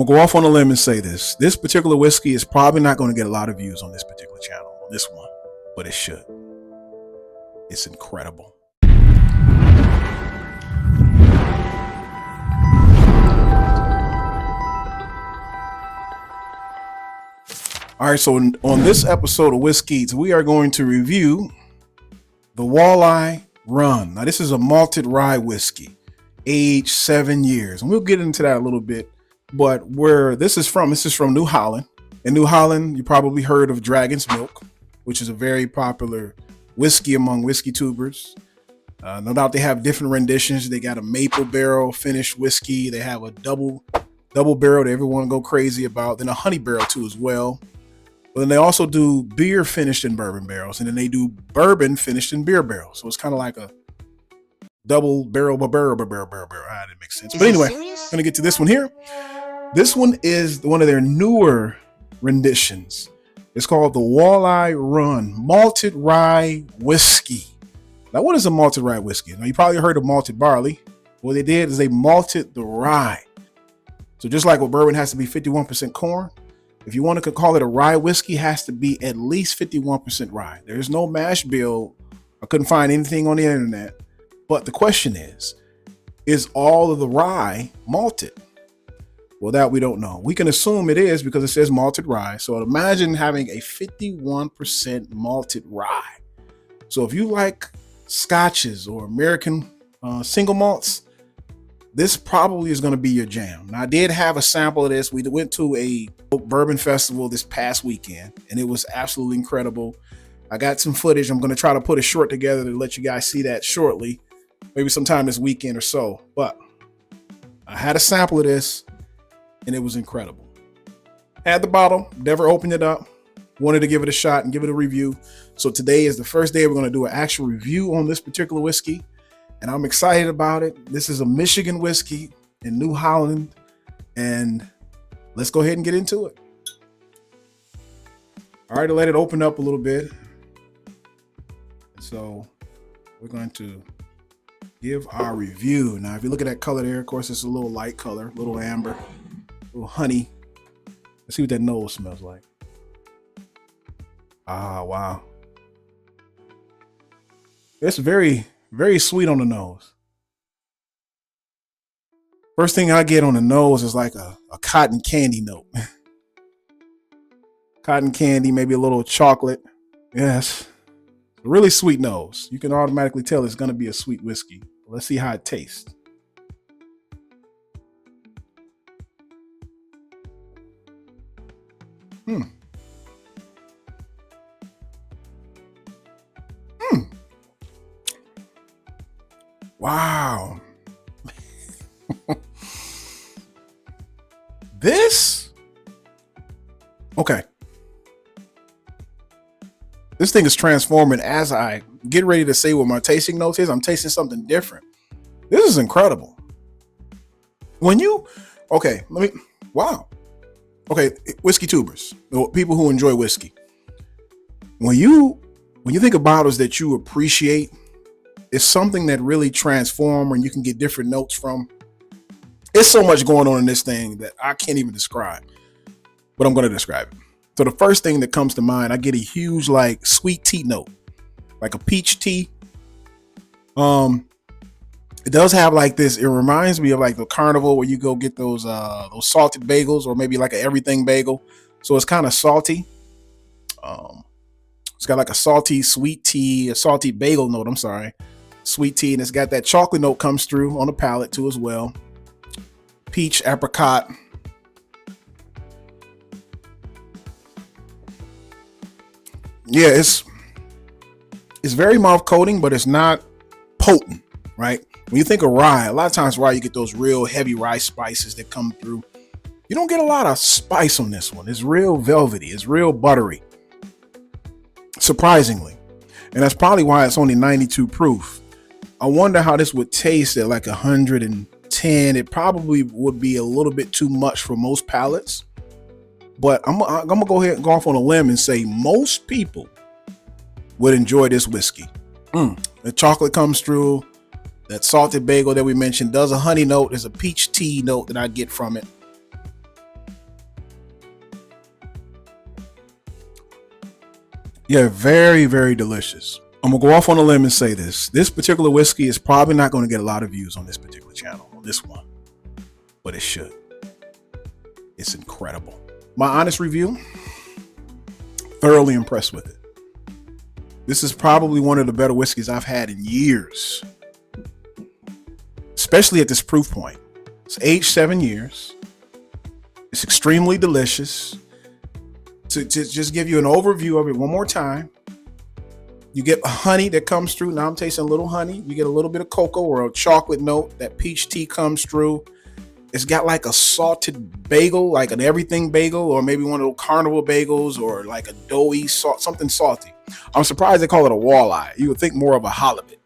gonna go off on a limb and say this particular whiskey is probably not going to get a lot of views on this particular channel, on this one, but it should. It's incredible. All right, so on this episode of Whiskies, we are going to review the Walleye Run. Now, this is a malted rye whiskey, aged 7 years, and we'll get into that a little bit. But where this is from New Holland. In New Holland, you probably heard of Dragon's Milk, which is a very popular whiskey among whiskey tubers. No doubt they have different renditions. They got a maple barrel finished whiskey. They have a double barrel that everyone go crazy about. Then a honey barrel too as well. But then they also do beer finished in bourbon barrels, and then they do bourbon finished in beer barrels. So it's kind of like a double barrel. That didn't make sense. But anyway, I'm gonna get to this one here. This one is one of their newer renditions. It's called the Walleye Run Malted Rye Whiskey. Now, what is a malted rye whiskey? Now, you probably heard of malted barley. What they did is they malted the rye. So just like what bourbon has to be 51% corn, if you want to call it a rye whiskey, it has to be at least 51% rye. There's no mash bill. I couldn't find anything on the internet. But the question is all of the rye malted? Well, that we don't know. We can assume it is because it says malted rye. So imagine having a 51% malted rye. So if you like scotches or American single malts, this probably is going to be your jam. Now, I did have a sample of this. We went to a bourbon festival this past weekend, and it was absolutely incredible. I got some footage. I'm going to try to put a short together to let you guys see that shortly, maybe sometime this weekend or so. But I had a sample of this, and it was incredible. Had the bottle, never opened it up. Wanted to give it a shot and give it a review. So today is the first day we're going to do an actual review on this particular whiskey. And I'm excited about it. This is a Michigan whiskey in New Holland. And let's go ahead and get into it. All right, to let it open up a little bit. So we're going to give our review. Now, if you look at that color there, of course, it's a little light color, a little amber, a little honey. Let's see what that nose smells like. Ah, wow. It's very, very sweet on the nose. First thing I get on the nose is like a cotton candy note. Cotton candy, maybe a little chocolate. Yes. A really sweet nose. You can automatically tell it's going to be a sweet whiskey. Let's see how it tastes. Wow. Okay. This thing is transforming as I get ready to say what my tasting notes is. I'm tasting something different. This is incredible. Wow. Okay, whiskey tubers, people who enjoy whiskey. When you think of bottles that you appreciate, it's something that really transforms and you can get different notes from. It's so much going on in this thing that I can't even describe, but I'm going to describe it. So the first thing that comes to mind, I get a huge like sweet tea note, like a peach tea. It does have like this. It reminds me of like the carnival where you go get those salted bagels, or maybe like an everything bagel. So it's kind of salty. It's got like a salty sweet tea, a salty bagel note. I'm sorry, sweet tea, and it's got that chocolate note comes through on the palate too as well. Peach, apricot. Yeah, it's very mouth coating, but it's not potent, right? When you think of rye, a lot of times rye, you get those real heavy rye spices that come through. You don't get a lot of spice on this one. It's real velvety. It's real buttery, surprisingly. And that's probably why it's only 92 proof. I wonder how this would taste at like 110. It probably would be a little bit too much for most palates. But I'm gonna go ahead and go off on a limb and say most people would enjoy this whiskey. The chocolate comes through. That salted bagel that we mentioned does a honey note. There's a peach tea note that I get from it. Yeah, very, very delicious. I'm gonna go off on a limb and say this. This particular whiskey is probably not going to get a lot of views on this particular channel, on this one, but it should. It's incredible. My honest review, thoroughly impressed with it. This is probably one of the better whiskeys I've had in years, especially at this proof point. It's aged 7 years. It's extremely delicious. To just give you an overview of it one more time, you get a honey that comes through. Now I'm tasting a little honey. You get a little bit of cocoa or a chocolate note. That peach tea comes through. It's got like a salted bagel, like an everything bagel, or maybe one of those carnival bagels, or like a doughy salt, something salty. I'm surprised they call it a walleye. You would think more of a halibut,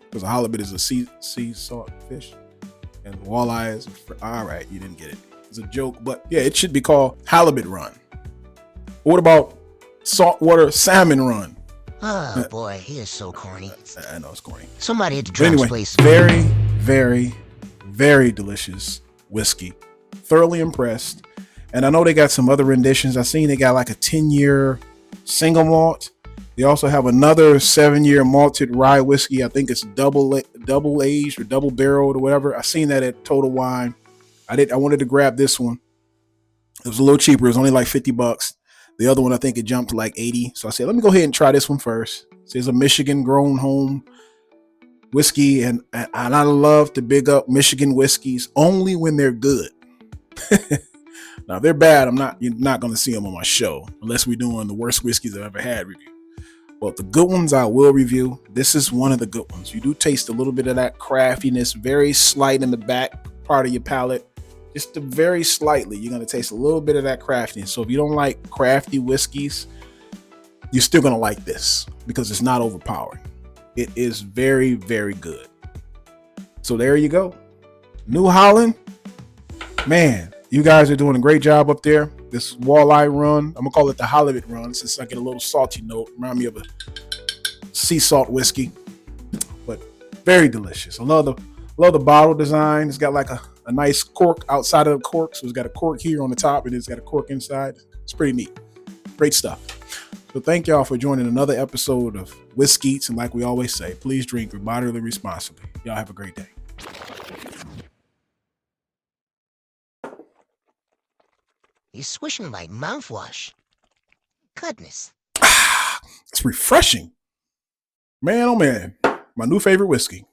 because a halibut is a sea salt fish, and walleye is all right. You didn't get it. It's a joke, but yeah, it should be called halibut run. What about saltwater salmon run? Oh boy, he is so corny. I know it's corny. Somebody at the But drums anyway, place. very, very, very delicious whiskey. Thoroughly impressed. And I know they got some other renditions. I seen they got like a 10-year single malt. They also have another 7-year malted rye whiskey. I think it's double aged or double barreled or whatever. I seen that at Total Wine. I wanted to grab this one. It was a little cheaper. It was only like $50. The other one, I think it jumped to like 80. So I said, let me go ahead and try this one first. So it's a Michigan grown home whiskey. And I love to big up Michigan whiskeys only when they're good. Now, if they're bad, you're not going to see them on my show unless we're doing the worst whiskeys I've ever had review. But the good ones I will review. This is one of the good ones. You do taste a little bit of that craftiness, very slight in the back part of your palate. Just very slightly, you're going to taste a little bit of that craftiness. So if you don't like crafty whiskeys, you're still going to like this because it's not overpowering. It is very, very good. So there you go. New Holland. Man, you guys are doing a great job up there. This walleye run, I'm going to call it the halibut run since I get a little salty note. Remind me of a sea salt whiskey, but very delicious. I love the bottle design. It's got like a nice cork outside of the cork. So it's got a cork here on the top and it's got a cork inside. It's pretty neat. Great stuff. So thank y'all for joining another episode of Whiskeets. And like we always say, please drink moderately responsibly. Y'all have a great day. He's swishing like mouthwash. Goodness. It's refreshing. Man, oh man. My new favorite whiskey.